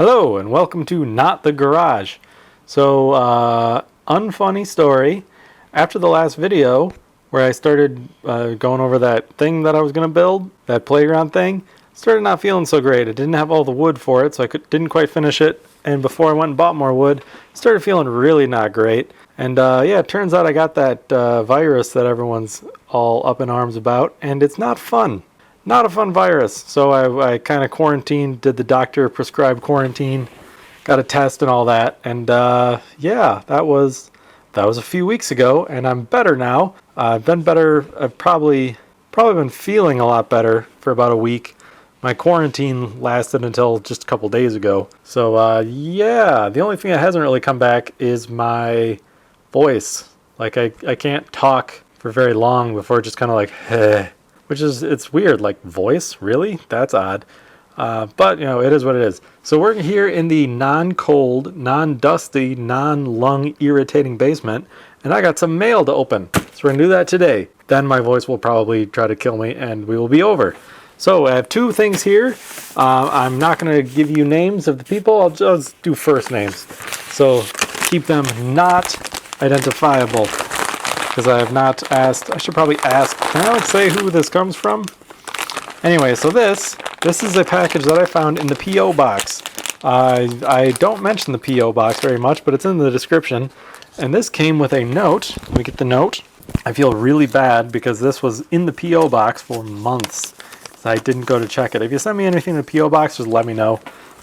Hello and welcome to Not the Garage. So, unfunny story. After the last video where I started going over that thing that I was going to build, that playground thing, started not feeling so great. I didn't have all the wood for it, so I didn't quite finish it. And before I went and bought more wood, started feeling really not great. And yeah, it turns out I got that virus that everyone's all up in arms about, and it's not fun. Not a fun virus. So I kind of quarantined, did the doctor prescribed quarantine, got a test and all that. And yeah, that was a few weeks ago, and I'm better now. I've been better. I've probably been feeling a lot better for about a week. My quarantine lasted until just a couple days ago. So yeah, the only thing that hasn't really come back is my voice. Like I can't talk for very long before just kind of like, heh. Which is, it's weird, like voice, really? That's odd. But, you know, it is what it is. So we're here in the non-cold, non-dusty, non-lung irritating basement, and I got some mail to open. So we're going to do that today. Then my voice will probably try to kill me, and we will be over. So I have two things here. I'm not going to give you names of the people. I'll just do first names. So keep them not identifiable. Because I have not asked. I should probably ask. Can I say who this comes from? Anyway, so this is a package that I found in the P.O. box. I don't mention the P.O. box very much, but it's in the description. And this came with a note. Let me get the note. I feel really bad because this was in the P.O. box for months. So I didn't go to check it. If you send me anything in the P.O. box, just let me know.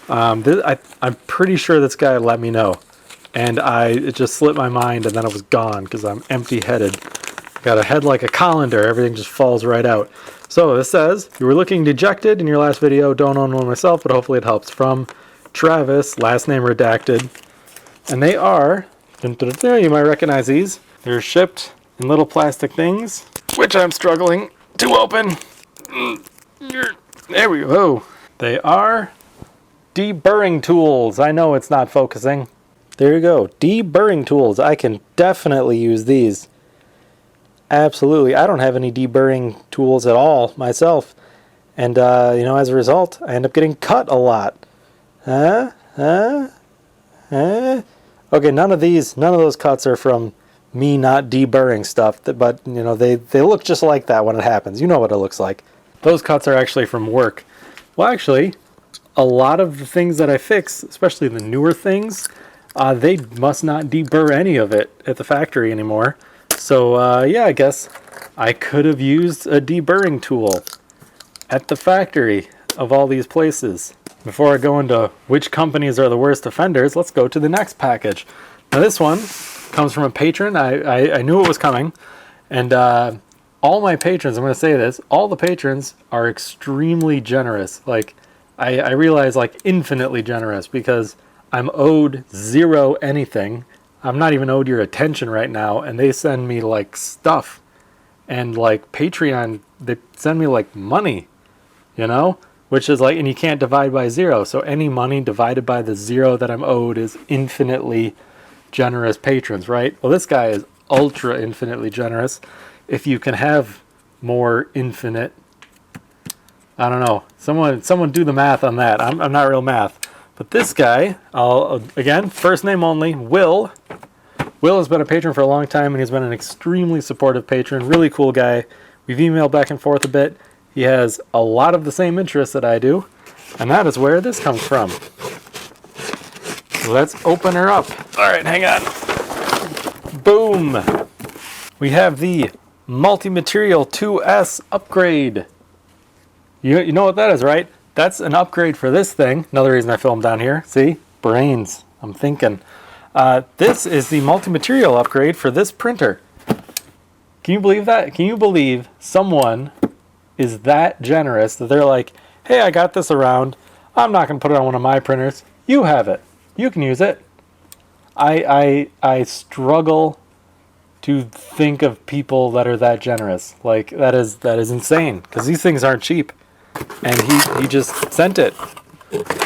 I'm pretty sure this guy let me know. And it just slipped my mind, and then it was gone because I'm empty-headed. Got a head like a colander. Everything just falls right out. So this says, you were looking dejected in your last video. Don't own one myself, but hopefully it helps. From Travis, last name redacted. And they are, you might recognize these. They're shipped in little plastic things, which I'm struggling to open. There we go. They are deburring tools. I know it's not focusing. There you go. Deburring tools. I can definitely use these. Absolutely. I don't have any deburring tools at all myself. And, you know, as a result, I end up getting cut a lot. Okay, none of those cuts are from me not deburring stuff. But, you know, they look just like that when it happens. You know what it looks like. Those cuts are actually from work. Well, actually, a lot of the things that I fix, especially the newer things, they must not deburr any of it at the factory anymore. So, yeah, I guess I could have used a deburring tool at the factory of all these places. Before I go into which companies are the worst offenders, let's go to the next package. Now, this one comes from a patron. I knew it was coming. And all my patrons, I'm going to say this, all the patrons are extremely generous. Like, I realize, like, infinitely generous because I'm owed zero anything. I'm not even owed your attention right now, and they send me like stuff. And like Patreon, they send me like money, you know? Which is like, and you can't divide by zero. So any money divided by the zero that I'm owed is infinitely generous patrons, right? Well, this guy is ultra infinitely generous. If you can have more infinite, I don't know. Someone do the math on that. I'm not real math. But this guy, again, first name only, Will. Will has been a patron for a long time, and he's been an extremely supportive patron. Really cool guy. We've emailed back and forth a bit. He has a lot of the same interests that I do, and that is where this comes from. So let's open her up. All right, hang on. Boom. We have the Multi-Material 2S upgrade. You know what that is, right? That's an upgrade for this thing. Another reason I filmed down here. See? Brains. I'm thinking. This is the multi-material upgrade for this printer. Can you believe that? Can you believe someone is that generous that they're like, hey, I got this around. I'm not going to put it on one of my printers. You have it. You can use it. I struggle to think of people that are that generous. Like, that is insane. Because these things aren't cheap. And he just sent it.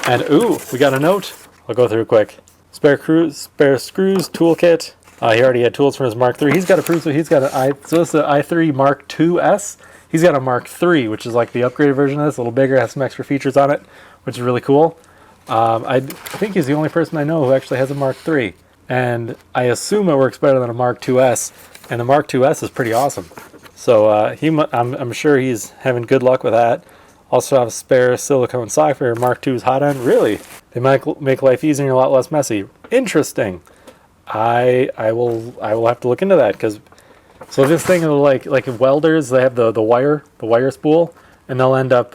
And ooh, we got a note. I'll go through quick. Spare screws, toolkit. He already had tools from his Mark III. He's got a proof that he's got so this is an i3 Mark IIs. He's got a Mark III, which is like the upgraded version of this, a little bigger, has some extra features on it, which is really cool. I think he's the only person I know who actually has a Mark III. And I assume it works better than a Mark IIs. And the Mark IIs is pretty awesome. So I'm sure he's having good luck with that. Also have a spare silicone sock for your Mark II's hot end. Really? They might make life easier and a lot less messy. Interesting. I will have to look into that, because so this thing will like welders, they have the wire spool, and they'll end up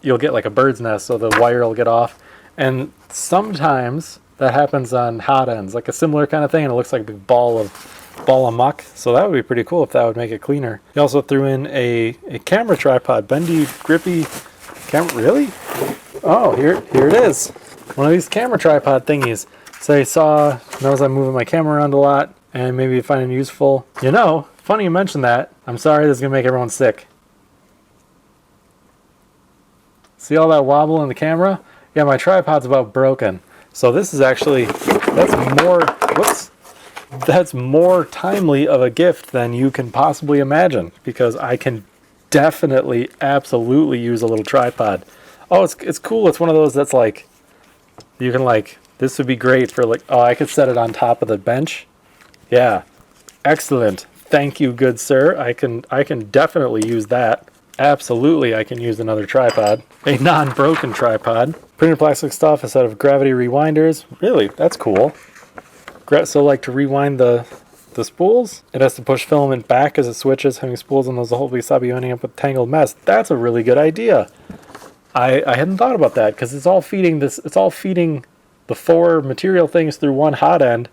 you'll get like a bird's nest, so the wire will get off, and sometimes that happens on hot ends, like a similar kind of thing, and it looks like a big ball of muck. So that would be pretty cool if that would make it cleaner. He also threw in a camera tripod, bendy, grippy camera. Really? Oh, here it is. One of these camera tripod thingies. So he knows I'm moving my camera around a lot, and maybe find it useful. You know, funny you mention that. I'm sorry, this is gonna make everyone sick. See all that wobble in the camera? Yeah, my tripod's about broken. So this is actually, that's more timely of a gift than you can possibly imagine, because I can definitely, absolutely use a little tripod. Oh, it's cool. It's one of those that's like, you can like, this would be great for like, oh, I could set it on top of the bench. Yeah, excellent. Thank you, good sir. I can definitely use that. Absolutely, I can use another tripod. A non-broken tripod. Printed plastic stuff instead of gravity rewinders. Really, that's cool. So like to rewind the spools, it has to push filament back as it switches, having spools on those will hopefully stop you ending up with a tangled mess. That's a really good idea. I hadn't thought about that, because it's all feeding the 4 material things through one hot end,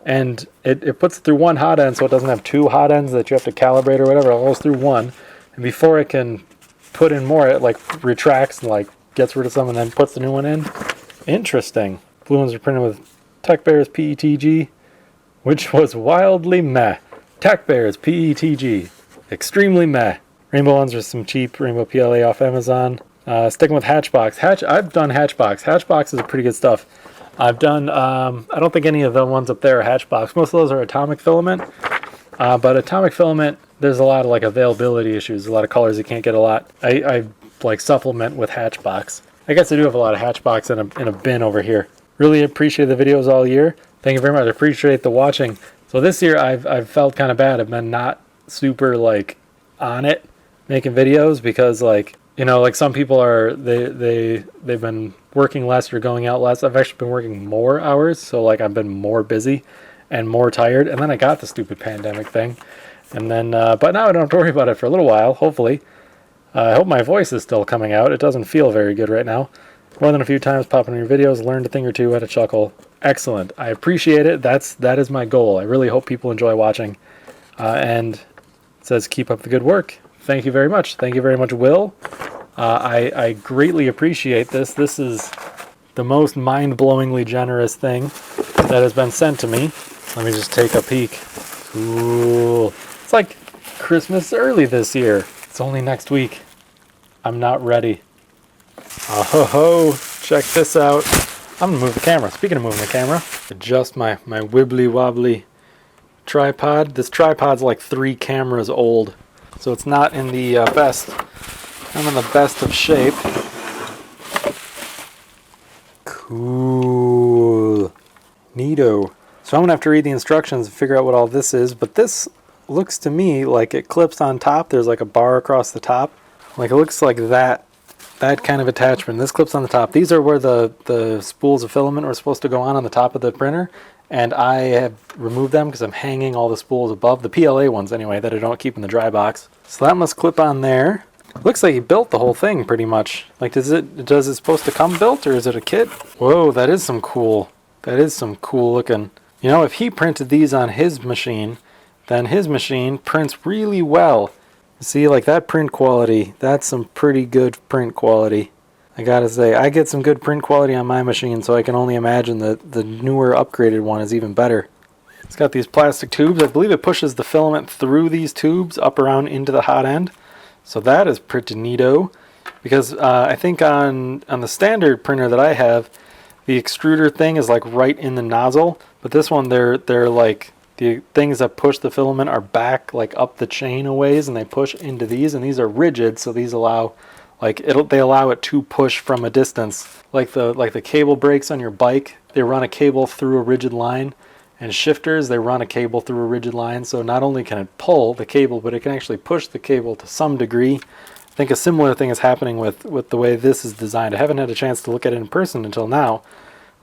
and it puts it through one hot end, so it doesn't have 2 hot ends that you have to calibrate or whatever. It all goes through one, and before it can put in more, it like retracts and like gets rid of some and then puts the new one in. Interesting. Blue ones are printed with Tech Bears PETG, which was wildly meh. Tech Bears PETG, extremely meh. Rainbow ones are some cheap Rainbow PLA off Amazon. Sticking with Hatchbox. I've done Hatchbox. Hatchbox is pretty good stuff. I've done, I don't think any of the ones up there are Hatchbox. Most of those are atomic filament. But atomic filament, there's a lot of like availability issues. A lot of colors you can't get a lot. I like supplement with Hatchbox. I guess I do have a lot of Hatchbox in a bin over here. Really appreciate the videos all year. Thank you very much. I appreciate the watching. So this year I've felt kind of bad. I've been not super like on it making videos, because like, you know, like some people are, they've been working less or going out less. I've actually been working more hours, so like I've been more busy and more tired. And then I got the stupid pandemic thing, and then but now I don't have to worry about it for a little while, hopefully. I hope my voice is still coming out. It doesn't feel very good right now. More than a few times popping in your videos, learned a thing or two, had a chuckle. Excellent. I appreciate it. That is my goal. I really hope people enjoy watching. And it says keep up the good work. Thank you very much. Thank you very much, Will. I greatly appreciate this. This is the most mind-blowingly generous thing that has been sent to me. Let me just take a peek. Cool. It's like Christmas early this year. It's only next week. I'm not ready. Oh ho ho, check this out. I'm gonna move the camera. Speaking of moving the camera, adjust my wibbly wobbly tripod. This tripod's like 3 cameras old, so it's not in the best. I'm in the best of shape. Cool. Neato. So I'm gonna have to read the instructions and figure out what all this is, but this looks to me like it clips on top. There's like a bar across the top. Like it looks like that kind of attachment. This clips on the top. These are where the spools of filament are supposed to go on the top of the printer, and I have removed them because I'm hanging all the spools above, the PLA ones anyway, that I don't keep in the dry box. So that must clip on there. Looks like he built the whole thing pretty much. Like does it supposed to come built, or is it a kit? Whoa, that is some cool looking. You know, if he printed these on his machine, then his machine prints really well. See, like that print quality, that's some pretty good print quality. I gotta say, I get some good print quality on my machine, so I can only imagine that the newer upgraded one is even better. It's got these plastic tubes. I believe it pushes the filament through these tubes up around into the hot end. So that is pretty neato. Because I think on the standard printer that I have, the extruder thing is like right in the nozzle. But this one, they're like, the things that push the filament are back like up the chain a ways, and they push into these, and these are rigid, so these allow Like they allow it to push from a distance. Like the cable brakes on your bike, they run a cable through a rigid line. And shifters, they run a cable through a rigid line. So not only can it pull the cable, but it can actually push the cable to some degree. I think a similar thing is happening with the way this is designed. I haven't had a chance to look at it in person until now.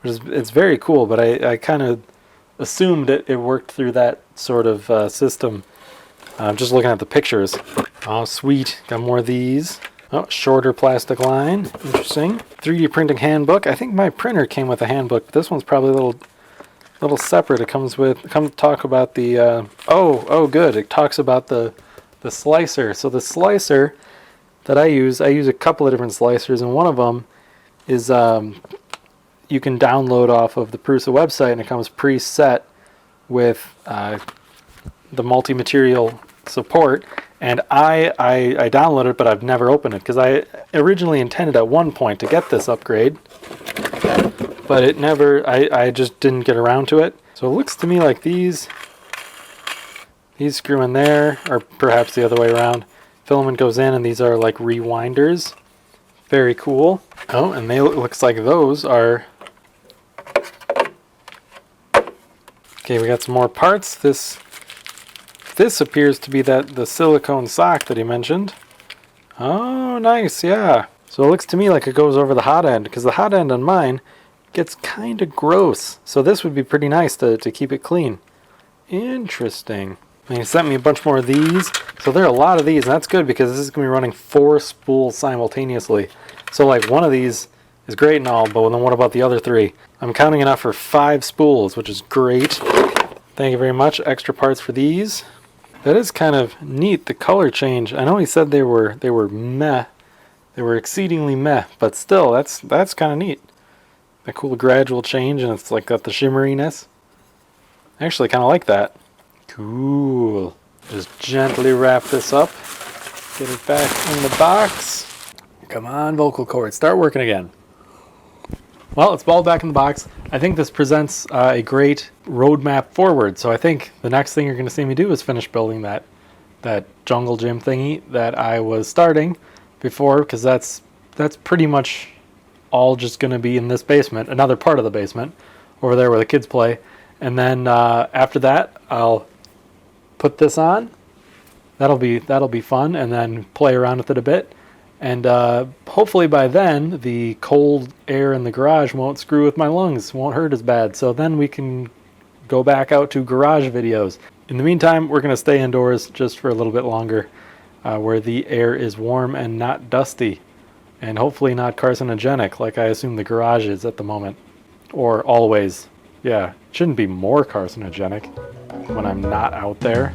It's very cool, but I kind of assumed it worked through that sort of system. I'm just looking at the pictures. Oh, sweet. Got more of these. Oh, shorter plastic line. Interesting. 3D printing handbook. I think my printer came with a handbook. This one's probably a little separate. It comes with, talk about the, oh, good. It talks about the slicer. So the slicer that I use a couple of different slicers, and one of them is you can download off of the Prusa website, and it comes preset with the multi-material support. And I downloaded it, but I've never opened it because I originally intended at one point to get this upgrade, but it never, I just didn't get around to it. So it looks to me like these screw in there, or perhaps the other way around. Filament goes in, and these are like rewinders. Very cool. Oh, and they looks like those are... Okay, we got some more parts. This appears to be the silicone sock that he mentioned. Oh, nice, yeah. So it looks to me like it goes over the hot end, because the hot end on mine gets kind of gross. So this would be pretty nice to keep it clean. Interesting. And he sent me a bunch more of these. So there are a lot of these, and that's good because this is going to be running 4 spools simultaneously. So like one of these is great and all, but then what about the other 3? I'm counting enough for 5 spools, which is great. Thank you very much. Extra parts for these. That is kind of neat, the color change. I know he said they were meh. They were exceedingly meh, but still, that's kind of neat. A cool gradual change, and it's like got the shimmeriness. I actually kind of like that. Cool. Just gently wrap this up. Get it back in the box. Come on, vocal cords, start working again. Well, it's balled back in the box. I think this presents a great roadmap forward. So I think the next thing you're going to see me do is finish building that jungle gym thingy that I was starting before, because that's pretty much all just going to be in this basement, another part of the basement over there where the kids play. And then after that, I'll put this on. That'll be fun, and then play around with it a bit. And hopefully by then, the cold air in the garage won't screw with my lungs, won't hurt as bad. So then we can go back out to garage videos. In the meantime, we're going to stay indoors just for a little bit longer, where the air is warm and not dusty, and hopefully not carcinogenic like I assume the garage is at the moment. Or always. Yeah, it shouldn't be more carcinogenic when I'm not out there.